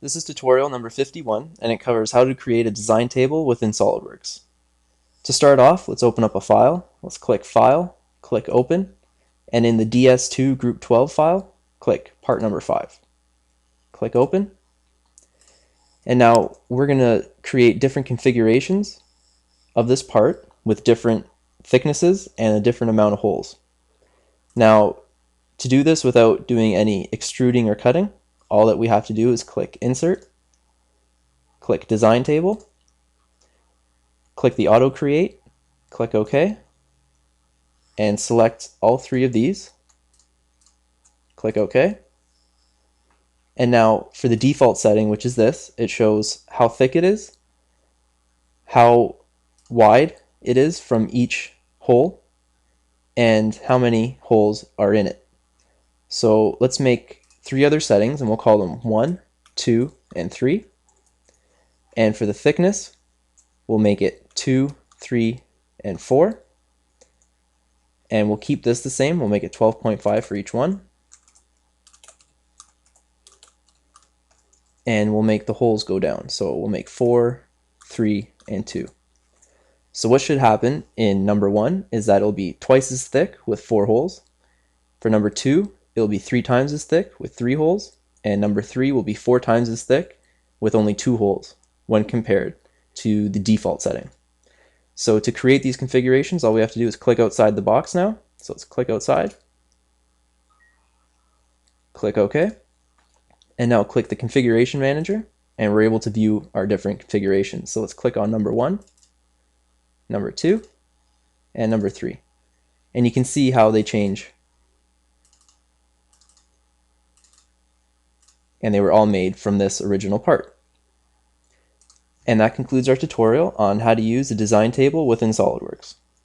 This is tutorial number 51, and it covers how to create a design table within SOLIDWORks. To start off, let's open up a file. Let's click File, click Open, and in the DS2 Group 12 file, click part number 5. Click Open, and now we're going to create different configurations of this part with different thicknesses and a different amount of holes. Now, to do this without doing any extruding or cutting, all that we have to do is click Insert, click Design Table, click the Auto Create, click OK, and select all three of these. Click OK. And now for the default setting, which is this, it shows how thick it is, how wide it is from each hole, and how many holes are in it. So let's make 3 other settings, and we'll call them 1, 2, and 3. And for the thickness, we'll make it 2, 3, and 4. And we'll keep this the same. We'll make it 12.5 for each one. And we'll make the holes go down. So we'll make 4, 3, and 2. So what should happen in number 1 is that it'll be twice as thick with 4 holes. For number 2, it'll be 3 times as thick with 3 holes. And number 3 will be 4 times as thick with only 2 holes when compared to the default setting. So to create these configurations, all we have to do is click outside the box now. So let's click outside, click OK, and now click the Configuration Manager, and we're able to view our different configurations. So let's click on number 1, number 2, and number 3. And you can see how they change. And they were all made from this original part. And that concludes our tutorial on how to use a design table within SOLIDWORks.